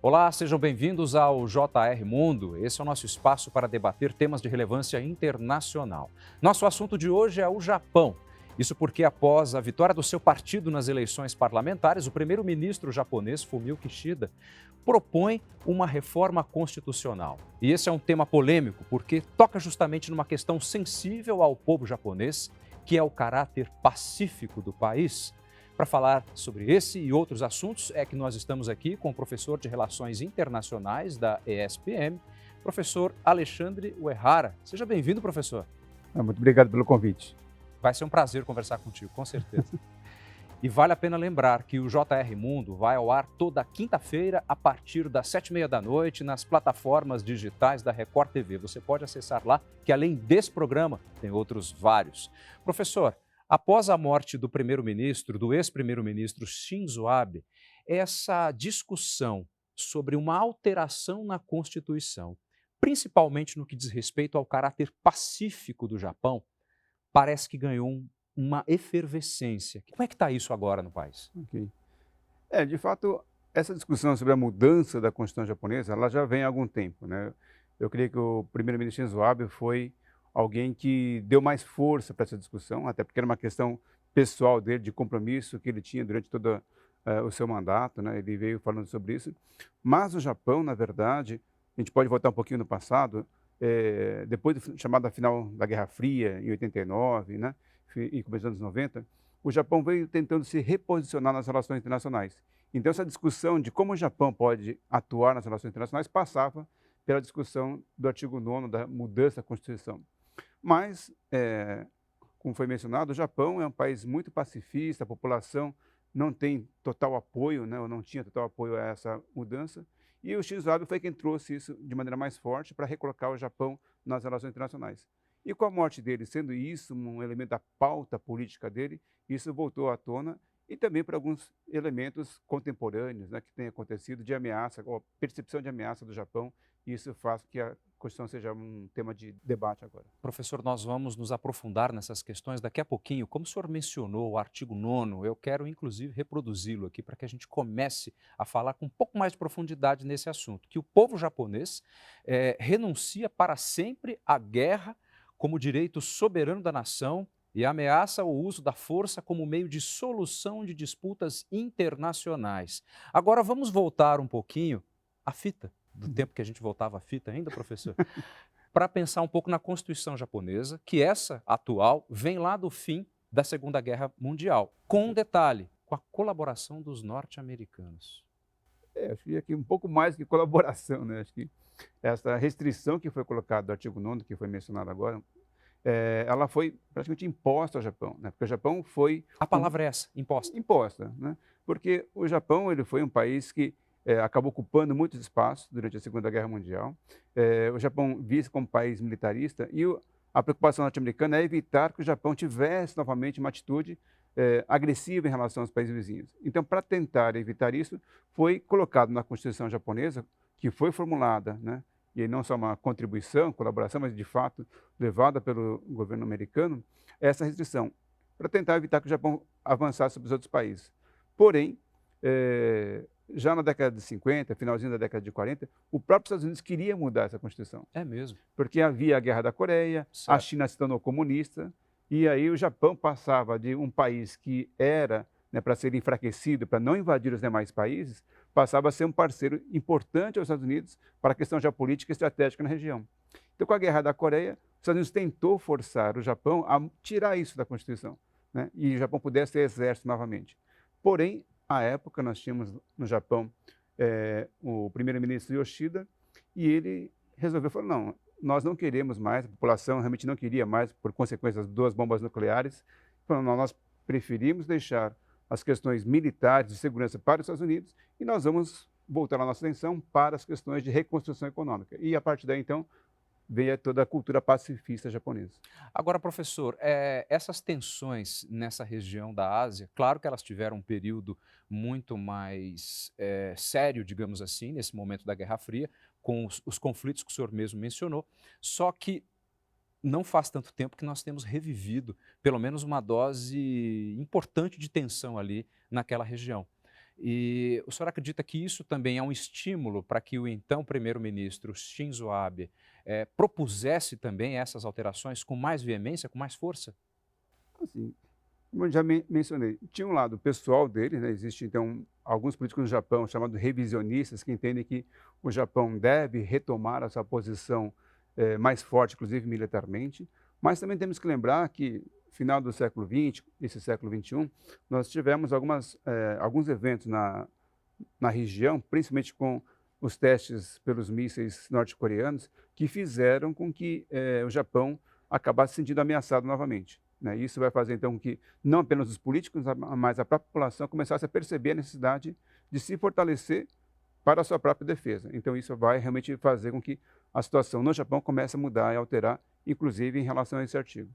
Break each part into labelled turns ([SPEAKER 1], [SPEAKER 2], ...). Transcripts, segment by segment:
[SPEAKER 1] Olá, sejam bem-vindos ao JR Mundo. Esse é o nosso espaço para debater temas de relevância internacional. Nosso assunto de hoje é o Japão. Isso porque, após a vitória do seu partido nas eleições parlamentares, o primeiro-ministro japonês, Fumio Kishida, propõe uma reforma constitucional. E esse é um tema polêmico porque toca justamente numa questão sensível ao povo japonês, que é o caráter pacífico do país. Para falar sobre esse e outros assuntos, é que nós estamos aqui com o professor de Relações Internacionais da ESPM, professor Alexandre Uehara. Seja bem-vindo, professor.
[SPEAKER 2] Muito obrigado pelo convite.
[SPEAKER 1] Vai ser um prazer conversar contigo, com certeza. E vale a pena lembrar que o JR Mundo vai ao ar toda quinta-feira, a partir das 7h30 da noite, nas plataformas digitais da Record TV. Você pode acessar lá, que além desse programa, tem outros vários. Professor, após a morte do primeiro-ministro, do ex-primeiro-ministro Shinzo Abe, essa discussão sobre uma alteração na Constituição, principalmente no que diz respeito ao caráter pacífico do Japão, parece que ganhou uma efervescência. Como é que está isso agora no país?
[SPEAKER 2] Okay. De fato, essa discussão sobre a mudança da Constituição japonesa, ela já vem há algum tempo, né? Eu creio que o primeiro-ministro Shinzo Abe foi alguém que deu mais força para essa discussão, até porque era uma questão pessoal dele, de compromisso que ele tinha durante todo o seu mandato, né? Ele veio falando sobre isso. Mas o Japão, na verdade, a gente pode voltar um pouquinho no passado, depois da chamada final da Guerra Fria, em 89, né? E começo dos anos 90, o Japão veio tentando se reposicionar nas relações internacionais. Então, essa discussão de como o Japão pode atuar nas relações internacionais passava pela discussão do artigo 9º da mudança da Constituição. Mas, como foi mencionado, o Japão é um país muito pacifista, a população não tem total apoio, né, ou não tinha total apoio a essa mudança, e o Shinzo Abe foi quem trouxe isso de maneira mais forte para recolocar o Japão nas relações internacionais. E com a morte dele, sendo isso um elemento da pauta política dele, isso voltou à tona e também para alguns elementos contemporâneos, né, que têm acontecido de ameaça, ou percepção de ameaça do Japão, e isso faz com que a Constituição seja um tema de debate agora.
[SPEAKER 1] Professor, nós vamos nos aprofundar nessas questões daqui a pouquinho. Como o senhor mencionou o artigo 9º, eu quero inclusive reproduzi-lo aqui para que a gente comece a falar com um pouco mais de profundidade nesse assunto, que o povo japonês renuncia para sempre à guerra como direito soberano da nação e ameaça o uso da força como meio de solução de disputas internacionais. Agora vamos voltar um pouquinho à fita, do tempo que a gente voltava à fita ainda, professor, para pensar um pouco na Constituição japonesa, que essa atual vem lá do fim da Segunda Guerra Mundial, com um detalhe, com a colaboração dos norte-americanos.
[SPEAKER 2] Acho que aqui um pouco mais que colaboração, né? Acho que essa restrição que foi colocada do artigo 9º, que foi mencionado agora, ela foi praticamente imposta ao Japão, né? Porque o Japão foi...
[SPEAKER 1] A palavra é essa, imposta.
[SPEAKER 2] Imposta, né? Porque o Japão ele foi um país que acabou ocupando muitos espaços durante a Segunda Guerra Mundial. O Japão via-se como país militarista e a preocupação norte-americana é evitar que o Japão tivesse novamente uma atitude agressiva em relação aos países vizinhos. Então, para tentar evitar isso, foi colocado na Constituição japonesa, que foi formulada, né, e não só uma contribuição, colaboração, mas de fato levada pelo governo americano, essa restrição, para tentar evitar que o Japão avançasse sobre os outros países. Porém, já na década de 50, finalzinho da década de 40, o próprio Estados Unidos queria mudar essa Constituição.
[SPEAKER 1] É mesmo.
[SPEAKER 2] Porque havia a Guerra da Coreia,
[SPEAKER 1] Certo.
[SPEAKER 2] a China se tornou comunista, e aí o Japão passava de um país que era, né, para ser enfraquecido, para não invadir os demais países, passava a ser um parceiro importante aos Estados Unidos para a questão geopolítica e estratégica na região. Então, com a Guerra da Coreia, os Estados Unidos tentou forçar o Japão a tirar isso da Constituição, né, e o Japão pudesse ter exército novamente. Porém, à época, nós tínhamos no Japão o primeiro-ministro Yoshida, e ele resolveu falar, não, nós não queremos mais, a população realmente não queria mais, por consequência das 2 bombas nucleares, falando, não, nós preferimos deixar as questões militares de segurança para os Estados Unidos e nós vamos voltar a nossa atenção para as questões de reconstrução econômica. E a partir daí, então, veio toda a cultura pacifista japonesa.
[SPEAKER 1] Agora, professor, essas tensões nessa região da Ásia, claro que elas tiveram um período muito mais sério, digamos assim, nesse momento da Guerra Fria, com os conflitos que o senhor mesmo mencionou, só que não faz tanto tempo que nós temos revivido pelo menos uma dose importante de tensão ali naquela região. E o senhor acredita que isso também é um estímulo para que o então primeiro-ministro Shinzo Abe propusesse também essas alterações com mais veemência, com mais força?
[SPEAKER 2] Assim, como eu já mencionei, tinha um lado pessoal dele, né? Existe, então, alguns políticos no Japão chamados revisionistas que entendem que o Japão deve retomar a sua posição mais forte, inclusive militarmente, mas também temos que lembrar que final do século XX, esse século XXI, nós tivemos alguns eventos na região, principalmente com os testes pelos mísseis norte-coreanos, que fizeram com que o Japão acabasse se sentindo ameaçado novamente, né? Isso vai fazer, então, com que não apenas os políticos, mas a própria população começasse a perceber a necessidade de se fortalecer para a sua própria defesa. Então, isso vai realmente fazer com que a situação no Japão comece a mudar e alterar, inclusive em relação a esse artigo.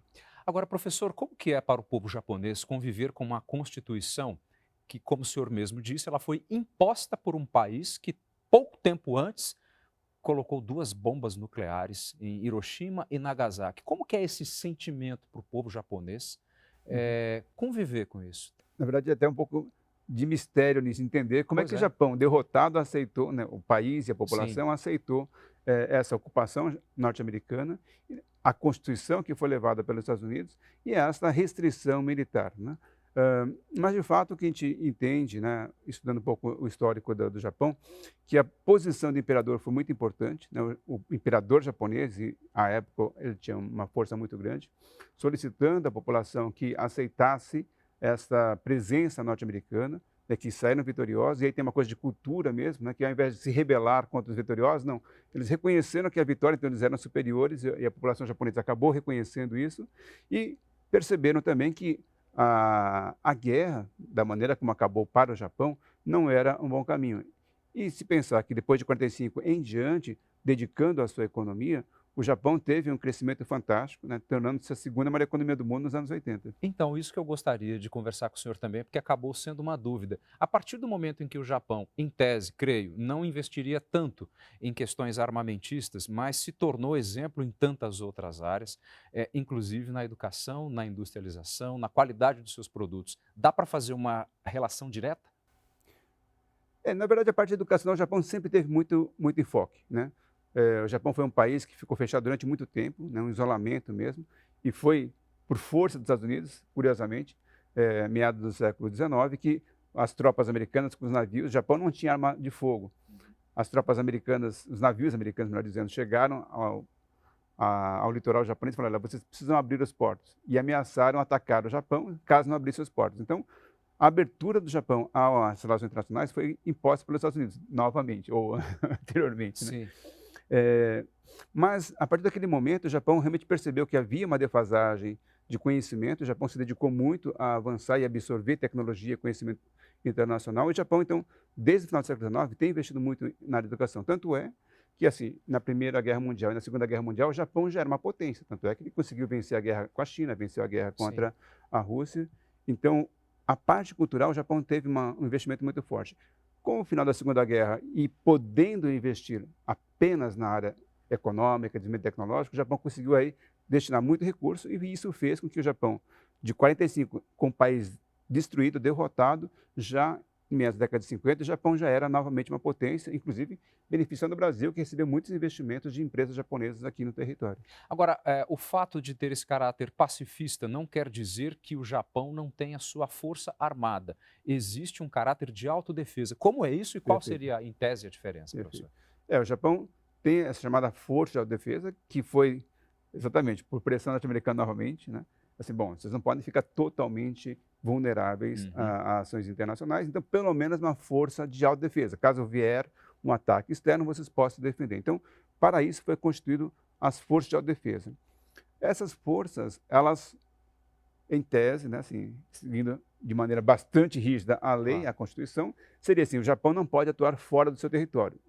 [SPEAKER 1] Agora, professor, como que é para o povo japonês conviver com uma constituição que, como o senhor mesmo disse, ela foi imposta por um país que pouco tempo antes colocou duas bombas nucleares em Hiroshima e Nagasaki? Como que é esse sentimento para o povo japonês conviver com isso?
[SPEAKER 2] Na verdade, é até um pouco de mistério nisso, entender como é
[SPEAKER 1] Pois
[SPEAKER 2] que o
[SPEAKER 1] é.
[SPEAKER 2] Japão, derrotado, aceitou, né, o país e a
[SPEAKER 1] Sim.
[SPEAKER 2] população aceitou essa ocupação norte-americana, a Constituição que foi levada pelos Estados Unidos e essa restrição militar, né? Mas, de fato, o que a gente entende, né, estudando um pouco o histórico do Japão, que a posição do imperador foi muito importante, né? O imperador japonês, e, à época, ele tinha uma força muito grande, solicitando à população que aceitasse essa presença norte-americana, né, que saíram vitoriosos, e aí tem uma coisa de cultura mesmo, né, que ao invés de se rebelar contra os vitoriosos, não, eles reconheceram que a vitória, então eles eram superiores, e a população japonesa acabou reconhecendo isso, e perceberam também que a guerra, da maneira como acabou para o Japão, não era um bom caminho. E se pensar que depois de 45 em diante, dedicando a sua economia, o Japão teve um crescimento fantástico, né, tornando-se a segunda maior economia do mundo nos anos 80.
[SPEAKER 1] Então, isso que eu gostaria de conversar com o senhor também, porque acabou sendo uma dúvida. A partir do momento em que o Japão, em tese, creio, não investiria tanto em questões armamentistas, mas se tornou exemplo em tantas outras áreas, inclusive na educação, na industrialização, na qualidade dos seus produtos, dá para fazer uma relação direta?
[SPEAKER 2] Na verdade, a parte educacional, o Japão sempre teve muito enfoque, né? O Japão foi um país que ficou fechado durante muito tempo, né, um isolamento mesmo, e foi por força dos Estados Unidos, curiosamente, meados do século XIX, que as tropas americanas com os navios, o Japão não tinha arma de fogo. As tropas americanas, os navios americanos, melhor dizendo, chegaram ao litoral japonês e falaram: "Olha, vocês precisam abrir os portos", e ameaçaram atacar o Japão caso não abrissem os portos. Então, a abertura do Japão às relações internacionais foi imposta pelos Estados Unidos, novamente, ou anteriormente, né?
[SPEAKER 1] Sim.
[SPEAKER 2] Mas, a partir daquele momento, o Japão realmente percebeu que havia uma defasagem de conhecimento. O Japão se dedicou muito a avançar e absorver tecnologia, conhecimento internacional. E o Japão, então, desde o final do século XIX, tem investido muito na área da educação. Tanto é que, assim, na Primeira Guerra Mundial e na Segunda Guerra Mundial, o Japão já era uma potência. Tanto é que ele conseguiu vencer a guerra com a China, venceu a guerra
[SPEAKER 1] Sim.
[SPEAKER 2] contra a Rússia. Então, a parte cultural, o Japão teve um investimento muito forte. Com o final da Segunda Guerra e podendo investir apenas na área econômica, desenvolvimento tecnológico, o Japão conseguiu aí destinar muito recurso, e isso fez com que o Japão, de 45, com o país destruído, derrotado, já em meados da década de 50, o Japão já era novamente uma potência, inclusive beneficiando o Brasil, que recebeu muitos investimentos de empresas japonesas aqui no território.
[SPEAKER 1] Agora, o fato de ter esse caráter pacifista não quer dizer que o Japão não tenha sua força armada. Existe um caráter de autodefesa. Como é isso e qual
[SPEAKER 2] Perfeito,
[SPEAKER 1] seria, em tese, a diferença,
[SPEAKER 2] perfeito.
[SPEAKER 1] professor?
[SPEAKER 2] O Japão tem essa chamada força de autodefesa, que foi exatamente por pressão norte-americana novamente, né? Assim, bom, vocês não podem ficar totalmente vulneráveis
[SPEAKER 1] Uhum.
[SPEAKER 2] a ações internacionais, então pelo menos uma força de autodefesa. Caso vier um ataque externo, vocês possam se defender. Então, para isso foi constituído as forças de autodefesa. Essas forças, elas, em tese, né, assim, seguindo de maneira bastante rígida a lei,
[SPEAKER 1] Claro.
[SPEAKER 2] a Constituição, seria assim: o Japão não pode atuar fora do seu território.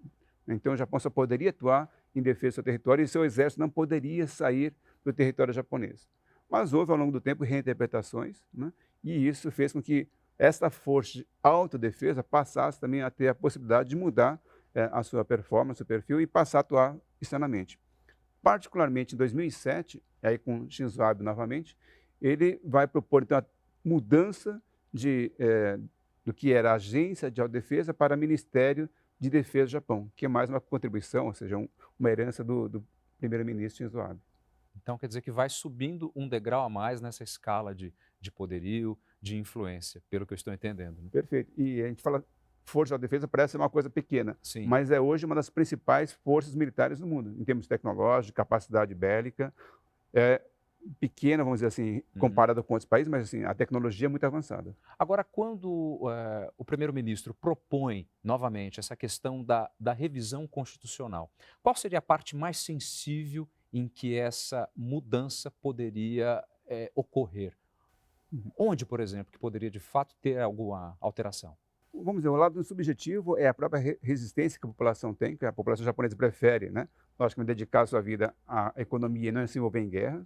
[SPEAKER 2] Então, o Japão só poderia atuar em defesa do seu território e seu exército não poderia sair do território japonês. Mas houve, ao longo do tempo, reinterpretações, né? E isso fez com que essa força de autodefesa passasse também a ter a possibilidade de mudar a sua performance, o perfil, e passar a atuar externamente. Particularmente em 2007, aí com Shinzo Abe novamente, ele vai propor, então, a mudança do que era a Agência de Autodefesa para Ministério de Defesa do Japão, que é mais uma contribuição, ou seja, uma herança do primeiro-ministro Shinzo Abe.
[SPEAKER 1] Então quer dizer que vai subindo um degrau a mais nessa escala de poderio, de influência, pelo que eu estou entendendo, né?
[SPEAKER 2] Perfeito. E a gente fala Força de Autodefesa, parece uma coisa pequena,
[SPEAKER 1] Sim.
[SPEAKER 2] mas é hoje uma das principais forças militares do mundo, em termos tecnológicos, capacidade bélica. É pequena, vamos dizer assim, comparada com outros países, mas assim, a tecnologia é muito avançada.
[SPEAKER 1] Agora, quando o primeiro-ministro propõe novamente essa questão da revisão constitucional, qual seria a parte mais sensível em que essa mudança poderia ocorrer? Onde, por exemplo, que poderia de fato ter alguma alteração?
[SPEAKER 2] Vamos dizer, o lado subjetivo é a própria resistência que a população tem, que a população japonesa prefere, né, logicamente, dedicar a sua vida à economia e não se envolver em guerras.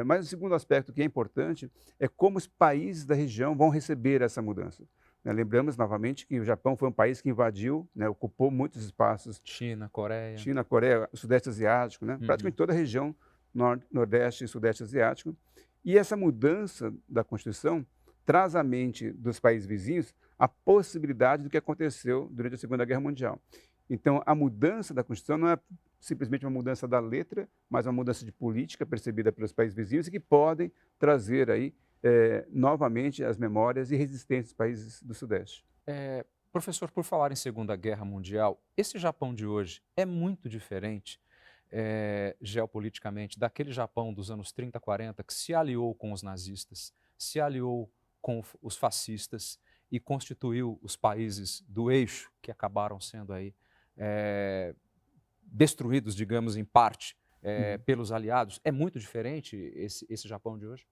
[SPEAKER 2] Mas o segundo aspecto que é importante é como os países da região vão receber essa mudança. Lembramos novamente que o Japão foi um país que invadiu, né, ocupou muitos espaços.
[SPEAKER 1] China, Coreia.
[SPEAKER 2] China, Coreia, Sudeste Asiático, né, praticamente toda a região Nordeste e Sudeste Asiático. E essa mudança da Constituição traz à mente dos países vizinhos a possibilidade do que aconteceu durante a Segunda Guerra Mundial. Então, a mudança da Constituição não é simplesmente uma mudança da letra, mas uma mudança de política percebida pelos países vizinhos e que podem trazer aí novamente as memórias e resistências dos países do Sudeste.
[SPEAKER 1] Professor, por falar em Segunda Guerra Mundial, esse Japão de hoje é muito diferente geopoliticamente daquele Japão dos anos 30, 40 que se aliou com os nazistas, se aliou com os fascistas e constituiu os países do eixo que acabaram sendo aí destruídos, digamos, em parte, pelos aliados. É muito diferente esse Japão de hoje?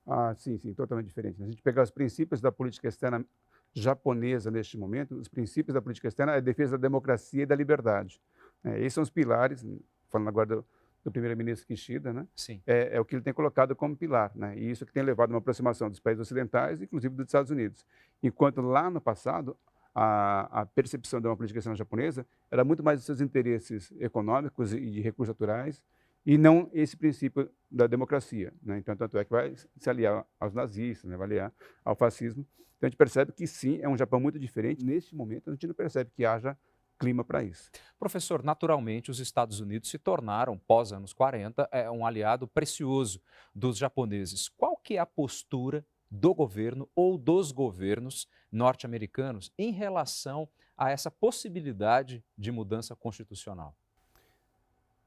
[SPEAKER 2] Ah, sim, totalmente diferente. Se a gente pegar os princípios da política externa japonesa neste momento, os princípios da política externa é a defesa da democracia e da liberdade. Esses são os pilares, falando agora do primeiro-ministro Kishida, né?
[SPEAKER 1] Sim.
[SPEAKER 2] É o que ele tem colocado como pilar, né? E isso que tem levado a uma aproximação dos países ocidentais, inclusive dos Estados Unidos. Enquanto lá no passado, a percepção de uma política externa japonesa era muito mais dos seus interesses econômicos e de recursos naturais, e não esse princípio da democracia, né? Então, tanto é que vai se aliar aos nazistas, né? Vai aliar ao fascismo. Então, a gente percebe que sim, é um Japão muito diferente. Neste momento, a gente não percebe que haja clima para isso.
[SPEAKER 1] Professor, naturalmente os Estados Unidos se tornaram, pós anos 40, um aliado precioso dos japoneses. Qual que é a postura do governo ou dos governos norte-americanos em relação a essa possibilidade de mudança constitucional?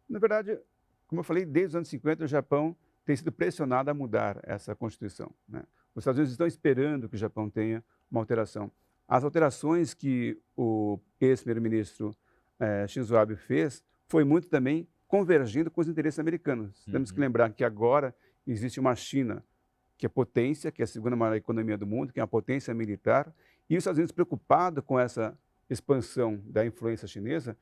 [SPEAKER 2] Na verdade, como eu falei, desde os anos 50 o Japão tem sido pressionado a mudar essa Constituição, né? Os Estados Unidos estão esperando que o Japão tenha uma alteração. As alterações que o ex-primeiro-ministro Shinzo Abe fez foi muito também convergindo com os interesses americanos. Temos que lembrar que agora existe uma China que é potência, que é a segunda maior economia do mundo, que é uma potência militar, e os Estados Unidos, preocupado com essa expansão da influência chinesa,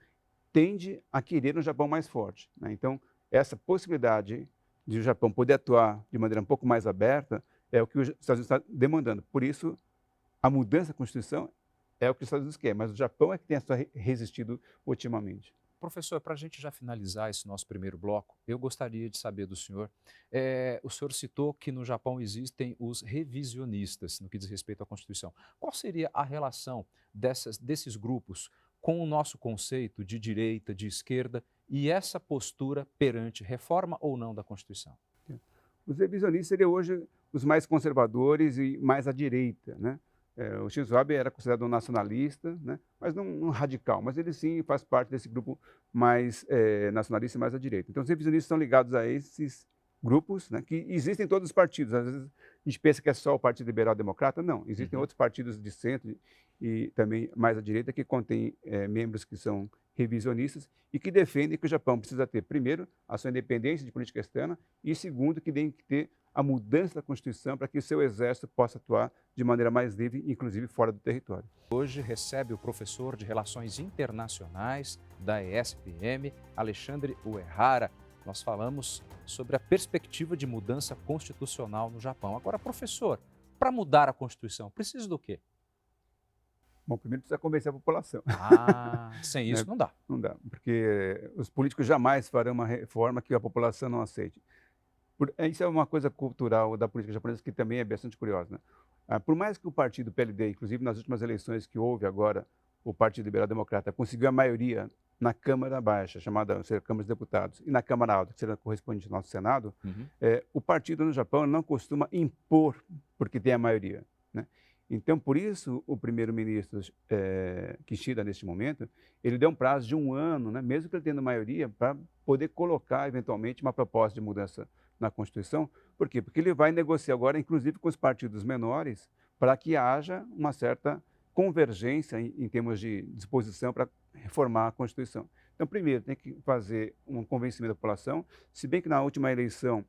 [SPEAKER 2] tende a querer um Japão mais forte, né? Então, essa possibilidade de o Japão poder atuar de maneira um pouco mais aberta é o que os Estados Unidos está demandando. Por isso, a mudança da Constituição é o que os Estados Unidos querem, mas o Japão é que tem resistido ultimamente.
[SPEAKER 1] Professor, para a gente já finalizar esse nosso primeiro bloco, eu gostaria de saber do senhor, o senhor citou que no Japão existem os revisionistas no que diz respeito à Constituição. Qual seria a relação desses grupos com o nosso conceito de direita, de esquerda e essa postura perante reforma ou não da Constituição?
[SPEAKER 2] Os revisionistas seriam hoje os mais conservadores e mais à direita, né? O Shinzo Abe era considerado um nacionalista, né? Mas não um radical, mas ele sim faz parte desse grupo mais nacionalista e mais à direita. Então, os revisionistas estão ligados a esses grupos, né, que existem em todos os partidos. Às vezes a gente pensa que é só o Partido Liberal Democrata, não. Existem outros partidos de centro e também mais à direita que contêm membros que são revisionistas e que defendem que o Japão precisa ter, primeiro, a sua independência de política externa e, segundo, que tem que ter a mudança da Constituição para que o seu exército possa atuar de maneira mais livre, inclusive fora do território.
[SPEAKER 1] Hoje recebe o professor de Relações Internacionais da ESPM, Alexandre Uehara. Nós falamos sobre a perspectiva de mudança constitucional no Japão. Agora, professor, para mudar a Constituição, precisa do quê?
[SPEAKER 2] Bom, primeiro precisa convencer a população.
[SPEAKER 1] Sem isso não dá.
[SPEAKER 2] Não dá, porque os políticos jamais farão uma reforma que a população não aceite. Isso é uma coisa cultural da política japonesa que também é bastante curiosa, né? Por mais que o partido PLD, inclusive nas últimas eleições que houve agora, o Partido Liberal Democrata conseguiu a maioria na Câmara Baixa, chamada, ou seja, Câmara dos Deputados, e na Câmara Alta, que será correspondente ao nosso Senado, o partido no Japão não costuma impor porque tem a maioria, né? Então, por isso, o primeiro-ministro Kishida, neste momento, ele deu um prazo de 1 ano, né, mesmo que ele tendo maioria, para poder colocar, eventualmente, uma proposta de mudança na Constituição. Por quê? Porque ele vai negociar agora, inclusive, com os partidos menores, para que haja uma certa convergência em termos de disposição para reformar a Constituição. Então, primeiro, tem que fazer um convencimento da população, se bem que na última eleição,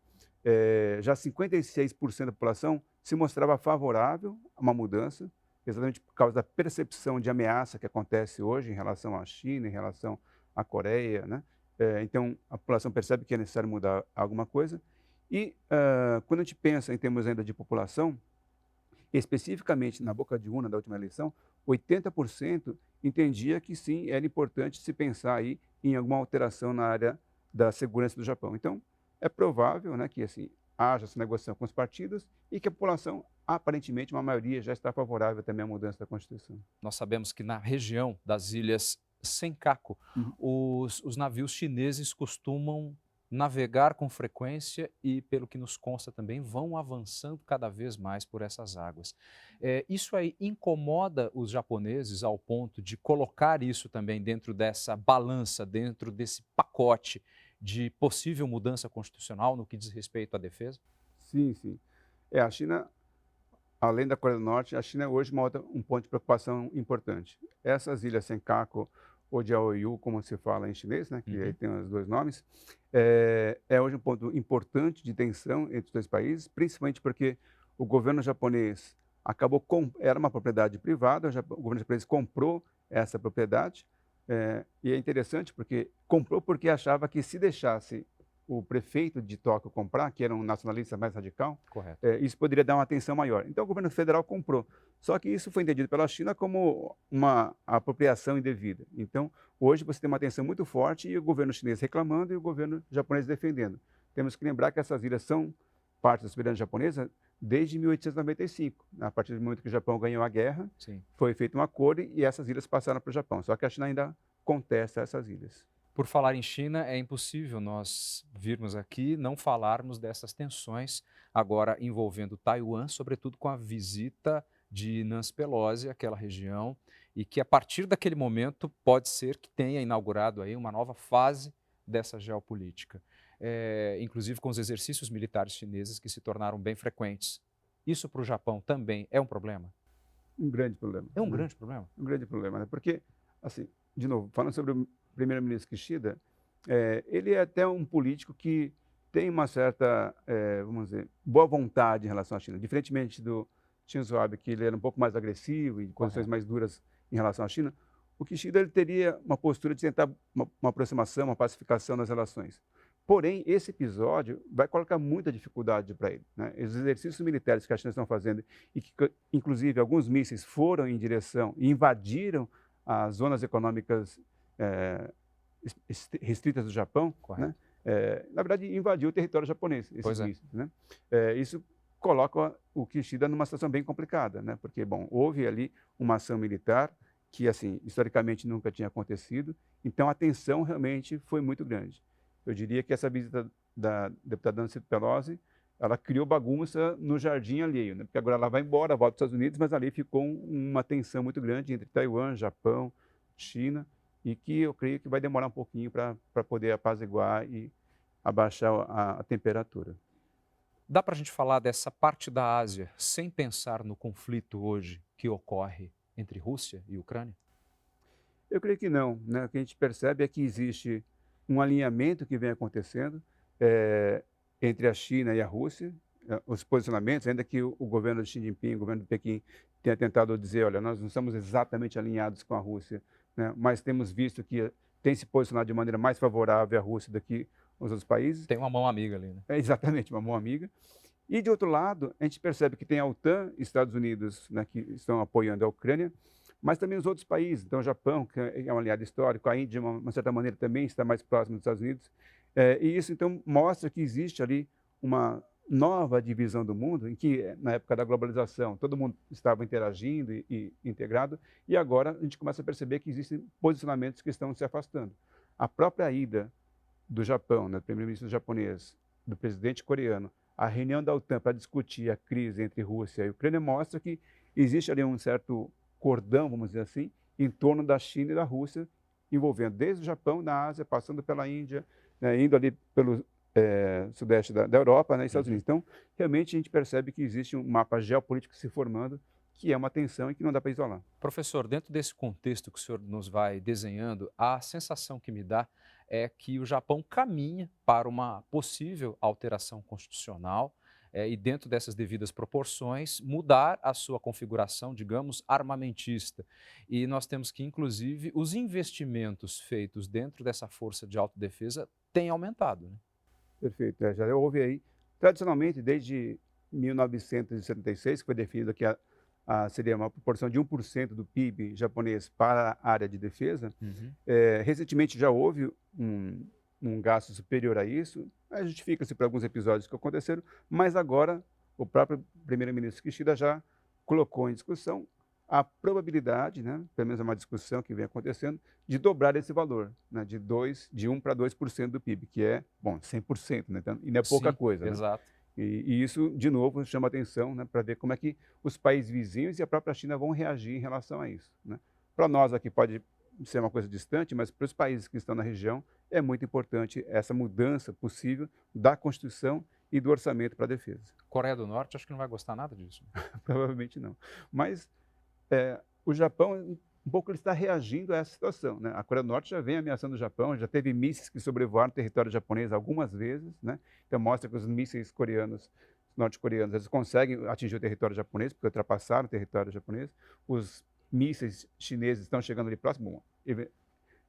[SPEAKER 2] já 56% da população se mostrava favorável a uma mudança, exatamente por causa da percepção de ameaça que acontece hoje em relação à China, em relação à Coreia, né? Então, a população percebe que é necessário mudar alguma coisa. E quando a gente pensa em termos ainda de população, especificamente na boca de urna da última eleição, 80% entendia que sim, era importante se pensar aí em alguma alteração na área da segurança do Japão. Então, é provável, né, que assim, haja essa negociação com os partidos e que a população, aparentemente, uma maioria já está favorável também à mudança da Constituição.
[SPEAKER 1] Nós sabemos que na região das ilhas Senkaku, os navios chineses costumam navegar com frequência e, pelo que nos consta também, vão avançando cada vez mais por essas águas. Isso aí incomoda os japoneses ao ponto de colocar isso também dentro dessa balança, dentro desse pacote de possível mudança constitucional no que diz respeito à defesa?
[SPEAKER 2] Sim, sim. A China, além da Coreia do Norte, a China hoje mostra um ponto de preocupação importante. Essas ilhas Senkaku, ou Diaoyu, como se fala em chinês, né, que aí tem os dois nomes, é hoje um ponto importante de tensão entre os dois países, principalmente porque o governo japonês era uma propriedade privada, o governo japonês comprou essa propriedade, e é interessante porque comprou porque achava que se deixasse o prefeito de Tóquio comprar, que era um nacionalista mais radical, isso poderia dar uma atenção maior. Então o governo federal comprou. Só que isso foi entendido pela China como uma apropriação indevida. Então hoje você tem uma tensão muito forte e o governo chinês reclamando e o governo japonês defendendo. Temos que lembrar que essas ilhas são parte da soberania japonesa desde 1895. A partir do momento que o Japão ganhou a guerra, foi feito um acordo e essas ilhas passaram para o Japão. Só que a China ainda contesta essas ilhas.
[SPEAKER 1] Por falar em China, é impossível nós virmos aqui não falarmos dessas tensões agora envolvendo Taiwan, sobretudo com a visita de Nancy Pelosi àquela região e que a partir daquele momento pode ser que tenha inaugurado aí uma nova fase dessa geopolítica, inclusive com os exercícios militares chineses que se tornaram bem frequentes. Isso para o Japão também é um problema?
[SPEAKER 2] Um grande problema.
[SPEAKER 1] É um grande problema?
[SPEAKER 2] Um grande problema, né? Porque, assim, de novo, falando sobre o primeiro-ministro Kishida, ele é até um político que tem uma certa, vamos dizer, boa vontade em relação à China. Diferentemente do Shinzo Abe, que ele era um pouco mais agressivo e de condições mais duras em relação à China, o Kishida ele teria uma postura de tentar uma aproximação, uma pacificação das relações. Porém, esse episódio vai colocar muita dificuldade para ele, né? Os exercícios militares que a China está fazendo e que, inclusive, alguns mísseis foram em direção e invadiram as zonas econômicas restritas do Japão, né? Na verdade, invadiu o território japonês, esses mísseis, né? Isso coloca o Kishida numa situação bem complicada, né? Porque, bom, houve ali uma ação militar que, assim, historicamente nunca tinha acontecido, então a tensão realmente foi muito grande. Eu diria que essa visita da deputada Nancy Pelosi, ela criou bagunça no jardim alheio, né? Porque agora ela vai embora, volta para os Estados Unidos, mas ali ficou uma tensão muito grande entre Taiwan, Japão, China, e que eu creio que vai demorar um pouquinho para poder apaziguar e abaixar a temperatura.
[SPEAKER 1] Dá para a gente falar dessa parte da Ásia sem pensar no conflito hoje que ocorre entre Rússia e Ucrânia?
[SPEAKER 2] Eu creio que não, né? O que a gente percebe é que existe um alinhamento que vem acontecendo entre a China e a Rússia, os posicionamentos, ainda que o governo de Xi Jinping, o governo de Pequim, tenha tentado dizer, olha, nós não estamos exatamente alinhados com a Rússia, né? Mas temos visto que tem se posicionado de maneira mais favorável à Rússia do que os outros países.
[SPEAKER 1] Tem uma mão amiga ali, né?
[SPEAKER 2] Exatamente, uma mão amiga. E, de outro lado, a gente percebe que tem a OTAN e Estados Unidos, né, que estão apoiando a Ucrânia, mas também os outros países. Então, o Japão, que é um aliado histórico, a Índia, de uma certa maneira, também está mais próximo dos Estados Unidos. E isso, então, mostra que existe ali nova divisão do mundo, em que, na época da globalização, todo mundo estava interagindo e integrado, e agora a gente começa a perceber que existem posicionamentos que estão se afastando. A própria ida do Japão, né, do primeiro-ministro japonês, do presidente coreano, a reunião da OTAN para discutir a crise entre Rússia e Ucrânia mostra que existe ali um certo cordão, vamos dizer assim, em torno da China e da Rússia, envolvendo desde o Japão, na Ásia, passando pela Índia, né, indo ali pelo sudeste da Europa, né, e Estados Unidos. Então, realmente a gente percebe que existe um mapa geopolítico se formando, que é uma tensão e que não dá para isolar.
[SPEAKER 1] Professor, dentro desse contexto que o senhor nos vai desenhando, a sensação que me dá é que o Japão caminha para uma possível alteração constitucional e, dentro dessas devidas proporções, mudar a sua configuração, digamos, armamentista. E nós temos que, inclusive, os investimentos feitos dentro dessa força de autodefesa têm aumentado, né?
[SPEAKER 2] Perfeito. Já houve aí, tradicionalmente, desde 1976, que foi definido que seria uma proporção de 1% do PIB japonês para a área de defesa. Recentemente já houve um gasto superior a isso, justifica-se por alguns episódios que aconteceram, mas agora o próprio primeiro-ministro Kishida já colocou em discussão a probabilidade, né, pelo menos é uma discussão que vem acontecendo, de dobrar esse valor, né, de 1 para 2% do PIB, que é, bom, 100%, né, então, e não é pouca
[SPEAKER 1] Sim,
[SPEAKER 2] coisa. Né?
[SPEAKER 1] exato.
[SPEAKER 2] E isso, de novo, chama atenção, né, para ver como é que os países vizinhos e a própria China vão reagir em relação a isso. Né? Para nós aqui pode ser uma coisa distante, mas para os países que estão na região é muito importante essa mudança possível da Constituição e do orçamento para a defesa.
[SPEAKER 1] Coreia do Norte, acho que não vai gostar nada disso.
[SPEAKER 2] Provavelmente não. Mas o Japão, um pouco ele está reagindo a essa situação. Né? A Coreia do Norte já vem ameaçando o Japão, já teve mísseis que sobrevoaram o território japonês algumas vezes. Né? Então mostra que os mísseis norte-coreanos, eles conseguem atingir o território japonês, porque ultrapassaram o território japonês. Os mísseis chineses estão chegando ali próximo. Bom,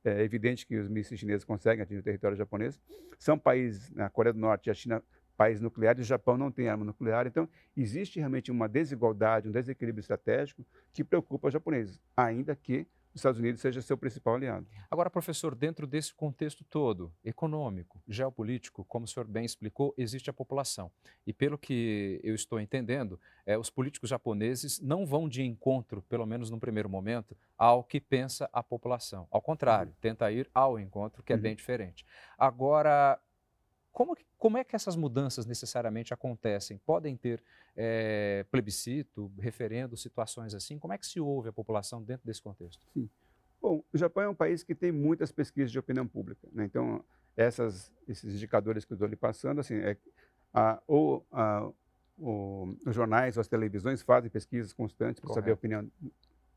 [SPEAKER 2] é evidente que os mísseis chineses conseguem atingir o território japonês. São países, a Coreia do Norte e a China, países nucleares, o Japão não tem arma nuclear, então existe realmente uma desigualdade, um desequilíbrio estratégico que preocupa os japoneses, ainda que os Estados Unidos seja seu principal aliado.
[SPEAKER 1] Agora, professor, dentro desse contexto todo, econômico, geopolítico, como o senhor bem explicou, existe a população. E pelo que eu estou entendendo, os políticos japoneses não vão de encontro, pelo menos num primeiro momento, ao que pensa a população. Ao contrário, tenta ir ao encontro, que é bem diferente. Agora, como é que essas mudanças necessariamente acontecem? Podem ter plebiscito, referendo, situações assim? Como é que se ouve a população dentro desse contexto?
[SPEAKER 2] Sim. Bom, o Japão é um país que tem muitas pesquisas de opinião pública. Né? Então, esses indicadores que eu estou lhe passando, assim, os jornais ou as televisões fazem pesquisas constantes para saber a opinião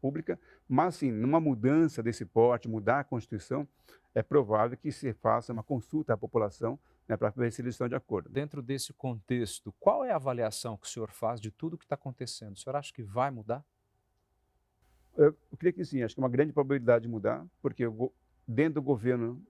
[SPEAKER 2] pública, mas, sim, numa mudança desse porte, mudar a Constituição, é provável que se faça uma consulta à população, né, para ver se eles estão de acordo.
[SPEAKER 1] Dentro desse contexto, qual é a avaliação que o senhor faz de tudo que está acontecendo? O senhor acha que vai mudar?
[SPEAKER 2] Eu creio que sim, acho que é uma grande probabilidade de mudar, porque dentro do governo,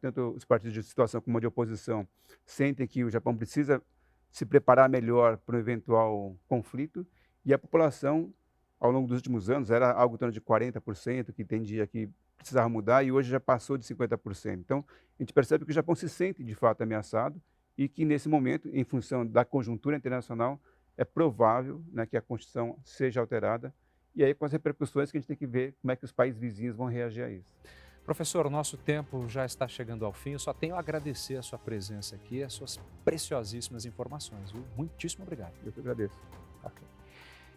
[SPEAKER 2] tanto os partidos de situação como de oposição sentem que o Japão precisa se preparar melhor para um eventual conflito, e a população, ao longo dos últimos anos, era algo em torno de 40%, que entendia que precisava mudar, e hoje já passou de 50%. Então, a gente percebe que o Japão se sente, de fato, ameaçado, e que, nesse momento, em função da conjuntura internacional, é provável, né, que a Constituição seja alterada, e aí com as repercussões que a gente tem que ver como é que os países vizinhos vão reagir a isso.
[SPEAKER 1] Professor, o nosso tempo já está chegando ao fim. Eu só tenho a agradecer a sua presença aqui, as suas preciosíssimas informações. Viu? Muitíssimo obrigado.
[SPEAKER 2] Eu que agradeço.
[SPEAKER 1] Okay.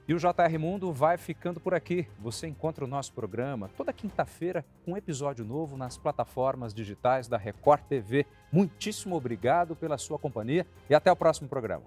[SPEAKER 1] E o JR Mundo vai ficando por aqui. Você encontra o nosso programa toda quinta-feira com um episódio novo nas plataformas digitais da Record TV. Muitíssimo obrigado pela sua companhia e até o próximo programa.